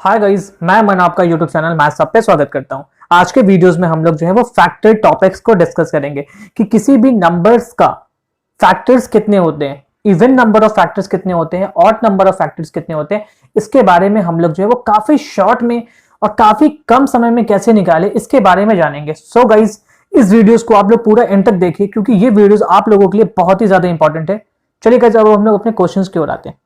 Hi guys, मैं मन आपका यूट्यूब चैनल मैथ्स सब पे स्वागत करता हूं। आज के वीडियोस में हम लोग जो है वो फैक्टर टॉपिक्स को डिस्कस करेंगे कि किसी भी नंबर्स का फैक्टर्स कितने होते हैं, इवन नंबर ऑफ फैक्टर्स कितने होते हैं, ऑड नंबर ऑफ फैक्टर्स कितने होते हैं। इसके बारे में हम लोग जो है वो काफी शॉर्ट में और काफी कम समय में कैसे निकाले इसके बारे में जानेंगे। सो गाइज, इस वीडियोस को आप लोग पूरा एंड तक देखिए क्योंकि ये वीडियोस आप लोगों के लिए बहुत ही ज्यादा इंपॉर्टेंट है। चलिए गाइज, अब हम लोग अपने क्वेश्चंस की ओर आते हैं।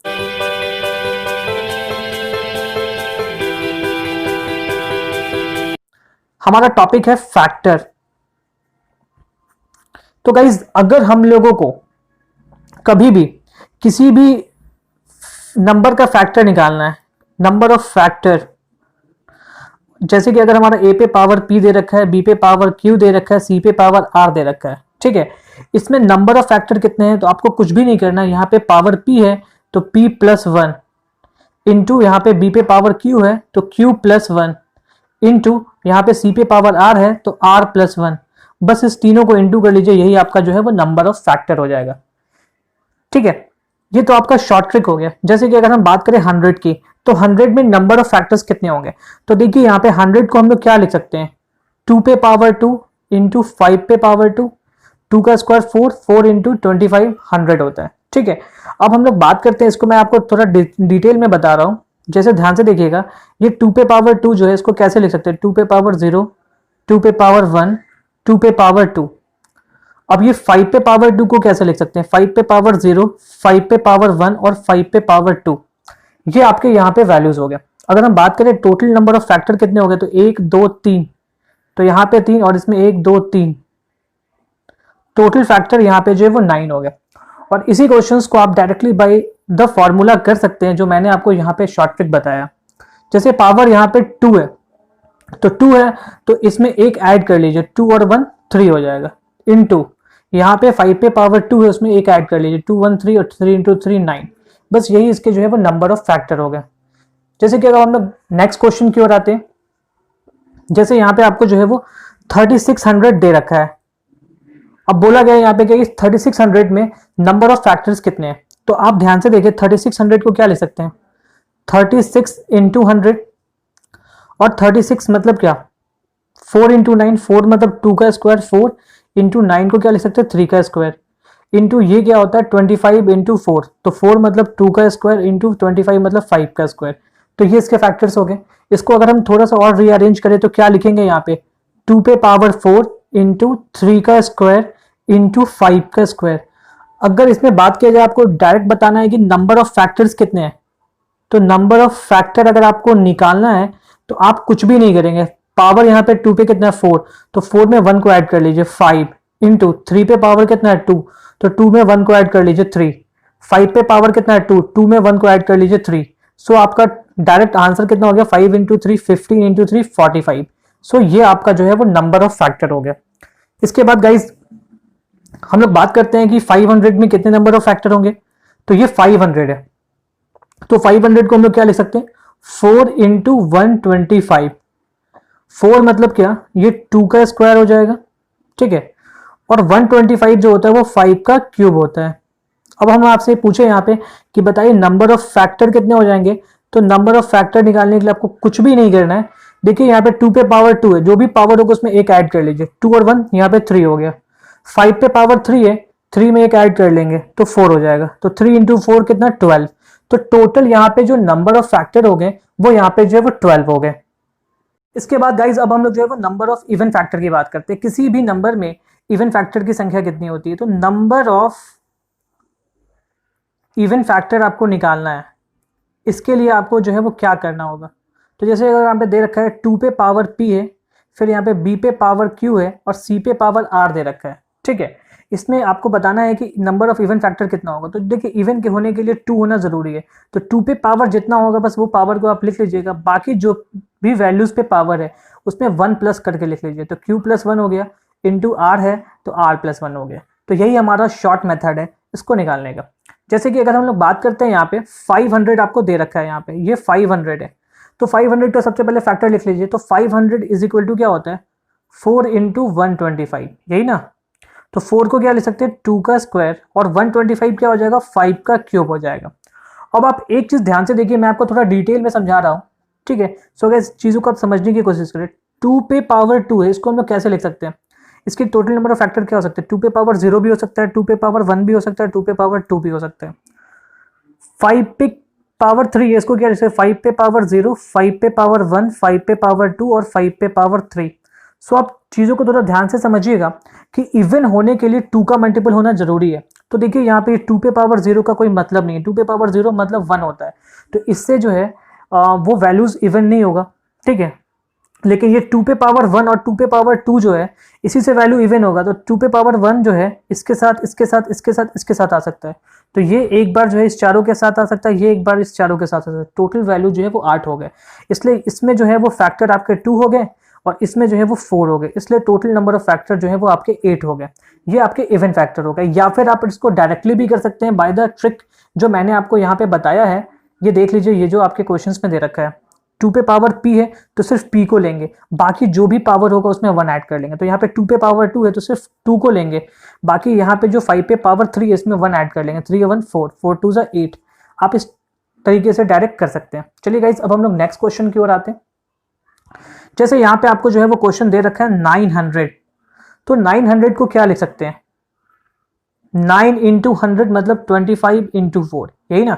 हमारा टॉपिक है फैक्टर। तो गाइज, अगर हम लोगों को कभी भी किसी भी नंबर का फैक्टर निकालना है, नंबर ऑफ फैक्टर, जैसे कि अगर हमारा ए पे पावर पी दे रखा है, बी पे पावर क्यू दे रखा है, सी पे पावर आर दे रखा है, ठीक है। इसमें नंबर ऑफ फैक्टर कितने हैं तो आपको कुछ भी नहीं करना है। यहाँ पे पावर पी है तो पी प्लस वन इंटू यहाँ पे बी पे पावर क्यू है तो क्यू प्लस वन इंटू यहाँ पे सी पे पावर आर है तो आर प्लस वन। बस इस तीनों को इंटू कर लीजिए, यही आपका जो है वो नंबर ऑफ फैक्टर हो जाएगा, ठीक है। ये तो आपका शॉर्ट ट्रिक हो गया। जैसे कि अगर हम बात करें 100 की, तो 100 में नंबर ऑफ फैक्टर्स कितने होंगे, तो देखिए यहाँ पे 100 को हम लोग क्या लिख सकते हैं, 2 पे पावर 2 इंटू 5 पे पावर 2, 2 का स्क्वायर 4, 4 इंटू 25 100 होता है, ठीक है। अब हम लोग बात करते हैं, इसको मैं आपको थोड़ा डिटेल में बता रहा हूँ, जैसे ध्यान से देखिएगा। ये 2 पे पावर 2 जो है इसको कैसे लिख सकते हैं, 2 पे पावर 0, 2 पे पावर 1, 2 पे पावर 2। अब ये 5 पे पावर 2 को कैसे लिख सकते हैं, 5 पे पावर 0, 5 पे पावर 1 और 5 पे पावर 2। ये आपके यहाँ पे वैल्यूज हो गया। अगर हम बात करें टोटल नंबर ऑफ फैक्टर कितने हो गए, तो 1 2 3, तो यहाँ पे 3 और इसमें 1 2 3, टोटल फैक्टर यहाँ पे जो है वो 9 हो गया। और इसी क्वेश्चंस को आप डायरेक्टली बाय द फॉर्मूला कर सकते हैं जो मैंने आपको यहाँ पे शॉर्ट ट्रिक बताया। जैसे पावर यहाँ पे 2 है, तो 2 है तो इसमें एक ऐड कर लीजिए, 2 और 1 3 हो जाएगा, इनटू यहाँ पे 5 पे पावर 2 है उसमें एक ऐड कर लीजिए, 2 1 3 और 3 इंटू 3 9। बस यही इसके जो है वो नंबर ऑफ फैक्टर हो गए। जैसे कि अगर हम लोग नेक्स्ट क्वेश्चन की ओर आते हैं, जैसे यहाँ पे आपको जो है वो 3600 दे रखा है। अब बोला गया यहाँ पे कि 3600 में नंबर ऑफ फैक्टर्स कितने हैं, तो आप ध्यान से देखिए 3600 को क्या लिख सकते हैं, 36 इंटू 100, और 36 मतलब क्या, 4 इंटू 9, 4 मतलब 2 का स्क्वायर, 4 इंटू 9 को क्या लिख सकते हैं, 3 का स्क्वायर, इंटू ये क्या होता है 25 इंटू 4, तो 4 मतलब 2 का स्क्वायर इंटू 25 मतलब 5 का स्क्वायर। तो ये इसके फैक्टर्स हो गए। इसको अगर हम थोड़ा सा और रीअरेंज करें तो क्या लिखेंगे यहाँ पे, 2 पे पावर 4 इंटू 3 का स्क्वायर इंटू 5 का स्क्वायर। अगर इसमें बात किया जाए, आपको डायरेक्ट बताना है कि नंबर ऑफ फैक्टर्स कितने हैं, तो नंबर ऑफ फैक्टर अगर आपको निकालना है तो आप कुछ भी नहीं करेंगे। पावर यहाँ पे 2 पे कितना है 4, तो 4 में 1 को ऐड कर लीजिए 5, इंटू 3 पे पावर कितना है 2, तो 2 में 1 को ऐड कर लीजिए 3, 5 पे पावर कितना है 2, 2 में 1 को ऐड कर लीजिए 3। सो आपका डायरेक्ट आंसर कितना हो गया, 5 इंटू 3 15 इंटू 3 45। सो ये आपका जो है वो नंबर ऑफ फैक्टर हो गया। इसके बाद गाइज हम लोग बात करते हैं कि 500 में कितने नंबर ऑफ फैक्टर होंगे, तो ये 500 है, तो 500 को हम लोग क्या लिख सकते हैं, 4 इंटू 125। 4 मतलब क्या, ये 2 का स्क्वायर हो जाएगा, ठीक है, और 125 जो होता है वो 5 का क्यूब होता है। अब हम आपसे पूछे यहाँ पे कि बताइए नंबर ऑफ फैक्टर कितने हो जाएंगे, तो नंबर ऑफ फैक्टर निकालने के लिए आपको कुछ भी नहीं करना है। देखिए यहाँ पे 2 पे पावर 2 है, जो भी पावर होगा उसमें एक ऐड कर लीजिए, 2 और 1 यहाँ पे 3 हो गया। 5 पे पावर 3 है, 3 में एक ऐड कर लेंगे तो 4 हो जाएगा, तो 3 इंटू 4 कितना 12। तो टोटल यहाँ पे जो नंबर ऑफ फैक्टर हो गए वो यहाँ पे जो है वो 12 हो गए। इसके बाद गाइज अब हम लोग जो है वो नंबर ऑफ इवन फैक्टर की बात करते हैं। किसी भी नंबर में इवन फैक्टर की संख्या कितनी होती है, तो नंबर ऑफ इवन फैक्टर आपको निकालना है। इसके लिए आपको जो है वो क्या करना होगा, तो जैसे अगर यहाँ पे दे रखा है 2 पे पावर p है, फिर यहाँ पे b पे पावर q है और c पे पावर r दे रखा है, ठीक है। इसमें आपको बताना है कि नंबर ऑफ इवन फैक्टर कितना होगा। तो देखिए इवन के होने के लिए 2 होना जरूरी है, तो 2 पे पावर जितना होगा बस वो पावर को आप लिख लीजिएगा, बाकी जो भी वैल्यूज पे पावर है उसमें 1 प्लस करके लिख लीजिए, तो q प्लस 1 हो गया, इंटू r है तो r प्लस 1 हो गया। तो यही हमारा शॉर्ट मेथड है इसको निकालने का। जैसे कि अगर हम लोग बात करते हैं यहाँ पे 500 आपको दे रखा है, यहाँ पे ये 500 है, तो 500 का सबसे पहले फैक्टर लिख लीजिए, तो 500 इज इक्वल टू क्या होता है 4 इंटू 125, यही ना। तो 4 को क्या लिख सकते हैं 2 का स्क्वायर, और 125 क्या हो जाएगा 5 का क्यूब हो जाएगा। अब आप एक चीज ध्यान से देखिए, मैं आपको थोड़ा डिटेल में समझा रहा हूं ठीक है। सो गाइस चीज़ों को आप समझने की कोशिश करें। 2 पे पावर 2 है, इसको हम लोग कैसे लिख सकते हैं? इसकी टोटल नंबर ऑफ फैक्टर क्या हो सकते हैं? 2 पे पावर 0 भी हो सकता है, 2 पे पावर 1 भी हो सकता है, 2 पे पावर 2 भी हो सकता है। 5 पे पावर 3 है, इसको क्या लिख सकते हैं? 5 पे पावर 0, 5 पे पावर 1, 5 पे पावर 2 और 5 पे पावर 3। सो आप चीज़ों को थोड़ा ध्यान से समझिएगा कि इवन होने के लिए 2 का मल्टीपल होना जरूरी है। तो देखिए यहाँ पे 2 पे पावर 0 का कोई मतलब नहीं है, 2 पे पावर 0 मतलब 1 होता है, तो इससे जो है वो वैल्यूज इवन नहीं होगा, ठीक है। लेकिन ये 2 पे पावर 1 और 2 पे पावर 2 जो है इसी से वैल्यू इवन होगा, तो 2 पे पावर 1 जो है इसके साथ इसके साथ इसके साथ इसके साथ आ सकता है, तो ये एक बार जो है इस चारों के साथ आ सकता है, ये एक बार इस चारों के साथ आ सकता है, टोटल वैल्यू जो है वो 8 हो गए। इसलिए इसमें जो है वो फैक्टर आपके 2 हो गए और इसमें जो है वो 4 हो गए, इसलिए टोटल नंबर ऑफ फैक्टर जो है वो आपके 8 हो गए। ये आपके इवन फैक्टर हो गए। या फिर आप इसको डायरेक्टली भी कर सकते हैं बाय द ट्रिक जो मैंने आपको यहाँ पे बताया है। ये देख लीजिए, ये जो आपके क्वेश्चंस में दे रखा है 2 पे पावर p है तो सिर्फ p को लेंगे, बाकी जो भी पावर होगा उसमें 1 ऐड कर लेंगे। तो यहाँ पे 2 पे पावर 2 है तो सिर्फ 2 को लेंगे, बाकी यहाँ पे जो 5 पे पावर 3 है इसमें 1 ऐड कर लेंगे। 3 1 4, 4 2 8। आप इस तरीके से डायरेक्ट कर सकते हैं। चलिए गाइज अब हम लोग नेक्स्ट क्वेश्चन की ओर आते हैं। जैसे यहाँ पे आपको जो है वो क्वेश्चन दे रखा है 900, तो 900 को क्या लिख सकते हैं? 9 इंटू 100 मतलब 25 इंटू 4, यही ना।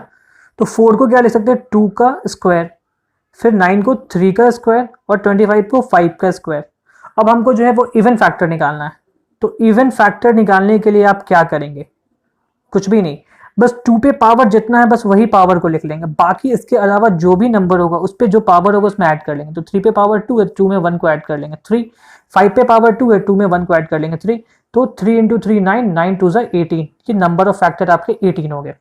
तो 4 को क्या लिख सकते हैं? 2 का स्क्वायर, फिर 9 को 3 का स्क्वायर और 25 को 5 का स्क्वायर। अब हमको जो है वो इवन फैक्टर निकालना है, तो इवन फैक्टर निकालने के लिए आप क्या करेंगे? कुछ भी नहीं, बस 2 पे पावर जितना है बस वही पावर को लिख लेंगे, बाकी इसके अलावा जो भी नंबर होगा उस पर जो पावर होगा उसमें ऐड कर लेंगे। तो 3 पे पावर 2 है, 2 में 1 को ऐड कर लेंगे 3। 5 पे पावर 2 है, 2 में 1 को ऐड कर लेंगे 3। तो 3 इंटू 3 9, 9 2 18, ये नंबर ऑफ फैक्टर आपके 18 हो गए।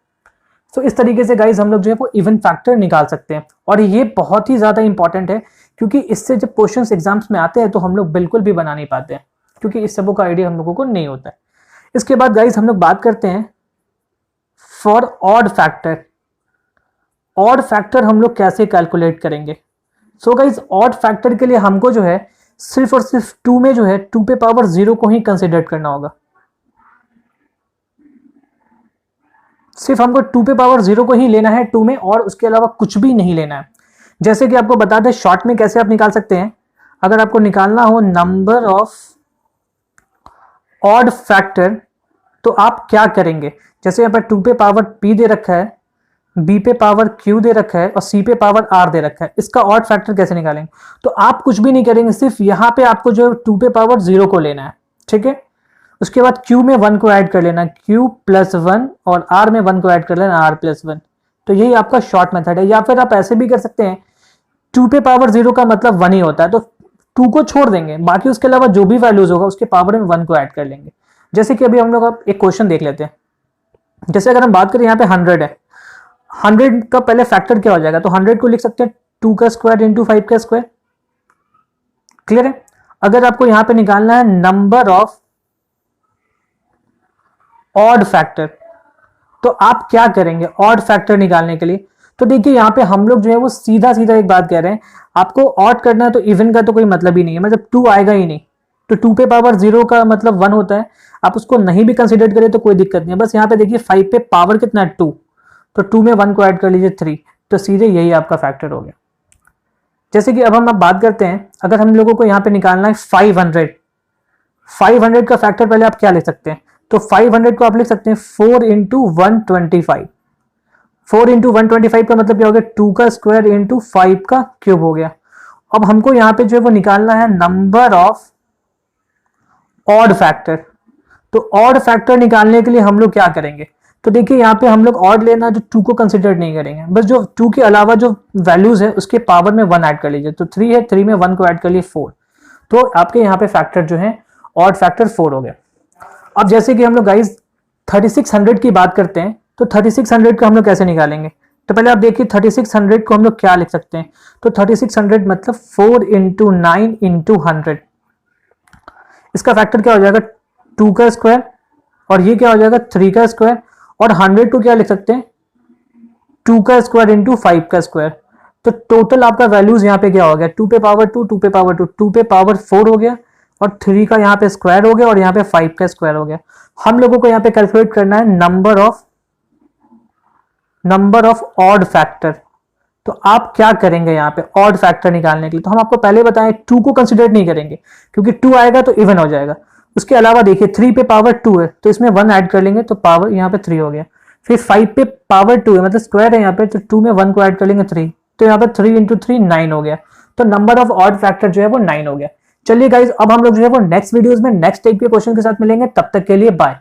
तो इस तरीके से गाइज हम लोग जो है वो इवन फैक्टर निकाल सकते हैं, और ये बहुत ही ज़्यादा इंपॉर्टेंट है क्योंकि इससे जब क्वेश्चंस एग्जाम्स में आते हैं तो हम लोग बिल्कुल भी बना नहीं पाते हैं, क्योंकि इस सबों का आइडिया हम लोगों को नहीं होता है। इसके बाद गाइज हम लोग बात करते हैं for odd factor. Odd factor हम लोग कैसे कैलकुलेट करेंगे? सो गाइज ऑड फैक्टर के लिए हमको जो है सिर्फ और सिर्फ 2 में जो है 2 पे पावर 0 को ही कंसिडर करना होगा। सिर्फ हमको 2 पे पावर 0 को ही लेना है 2 में, और उसके अलावा कुछ भी नहीं लेना है। जैसे कि आपको बता दें शॉर्ट में कैसे आप निकाल सकते हैं। अगर आपको निकालना हो नंबर ऑफ ऑड फैक्टर तो आप क्या करेंगे? जैसे यहाँ पर 2 पे पावर p दे रखा है, b पे पावर q दे रखा है और c पे पावर r दे रखा है, इसका ऑड फैक्टर कैसे निकालेंगे? तो आप कुछ भी नहीं करेंगे, सिर्फ यहाँ पे आपको जो 2 पे पावर 0 को लेना है, ठीक है। उसके बाद q में 1 को ऐड कर लेना, q प्लस 1, और r में 1 को ऐड कर लेना, r प्लस 1। तो यही आपका शॉर्ट मेथड है। या फिर आप ऐसे भी कर सकते हैं, 2 पे पावर 0 का मतलब 1 ही होता है, तो 2 को छोड़ देंगे, बाकी उसके अलावा जो भी वैल्यूज होगा उसके पावर में 1 को ऐड कर लेंगे। जैसे कि अभी हम लोग एक क्वेश्चन देख लेते हैं। जैसे अगर हम बात करें यहाँ पे 100 है, 100 का पहले फैक्टर क्या हो जाएगा? तो 100 को लिख सकते हैं 2 का स्क्वायर इंटू 5 का स्क्वायर। क्लियर है? अगर आपको यहाँ पे निकालना है नंबर ऑफ ऑड फैक्टर, तो आप क्या करेंगे ऑड फैक्टर निकालने के लिए? तो देखिए यहाँ पे हम लोग जो है वो सीधा सीधा एक बात कह रहे हैं, आपको ऑड करना है तो इवन का तो कोई मतलब ही नहीं है, मतलब 2 आएगा ही नहीं। तो 2 पे पावर 0 का मतलब 1 होता है, आप उसको नहीं भी कंसीडर करें तो कोई दिक्कत नहीं है। बस यहाँ पे देखिए 5 पे पावर कितना है 2, तो 2 में 1 को ऐड कर लीजिए 3, तो सीधे यही आपका फैक्टर हो गया। जैसे कि अब हम बात करते हैं, अगर हम लोगों को यहाँ पे निकालना है 500 का फैक्टर, पहले आप क्या लिख सकते हैं? तो 500 को आप लिख सकते हैं 4 इंटू 125। 4 इंटू 125 का मतलब क्या हो गया? 2 का स्क्वायर इंटू 5 का क्यूब हो गया। अब हमको यहाँ पे जो है वो निकालना है नंबर ऑफ ऑड फैक्टर। तो ऑड फैक्टर निकालने के लिए हम लोग क्या करेंगे? तो देखिए यहाँ पे हम लोग ऑड लेना, जो 2 को कंसिडर नहीं करेंगे, बस जो 2 के अलावा जो वैल्यूज है उसके पावर में 1 ऐड कर लीजिए। तो 3 है, 3 में 1 को ऐड कर लिए 4, तो आपके यहाँ पे फैक्टर जो है ऑड फैक्टर 4 हो गया। अब जैसे कि हम लोग गाइज 3600 की बात करते हैं, तो 3600 को हम लोग कैसे निकालेंगे? तो पहले आप देखिए 3600 को हम लोग क्या लिख सकते हैं? तो 3600 मतलब 4 इंटू 9 इंटू 100। इसका फैक्टर क्या हो जाएगा? 2 का स्क्वायर, और ये क्या हो जाएगा? 3 का स्क्वायर, और 100 को क्या लिख सकते हैं? 2 का स्क्वायर इंटू 5 का स्क्वायर। तो टोटल आपका वैल्यूज यहाँ पे क्या हो गया? 2 पे पावर 2, 2 पे पावर 2, 2 पे पावर 4 हो गया, और 3 का यहाँ पे स्क्वायर हो गया, और यहाँ पे 5 का स्क्वायर हो गया। हम लोगों को यहाँ पे कैलकुलेट करना है नंबर ऑफ ऑड फैक्टर। तो आप क्या करेंगे यहाँ पे ऑड फैक्टर निकालने के लिए? तो हम आपको पहले बताएं 2 को कंसिडर नहीं करेंगे, क्योंकि 2 आएगा तो इवन हो जाएगा। उसके अलावा देखिए 3 पे पावर 2 है तो इसमें 1 ऐड कर लेंगे तो पावर यहाँ पे 3 हो गया। फिर 5 पे पावर 2 है, मतलब स्क्वायर है यहाँ पे, तो 2 में 1 को ऐड कर लेंगे 3, तो यहाँ पे 3 इंटू 3 9 हो गया। तो नंबर ऑफ ऑड फैक्टर जो है वो 9 हो गया। चलिए गाइज, अब हम लोग जो है वो नेक्स्ट वीडियोस में नेक्स्ट टाइप के क्वेश्चन के साथ मिलेंगे। तब तक के लिए बाय।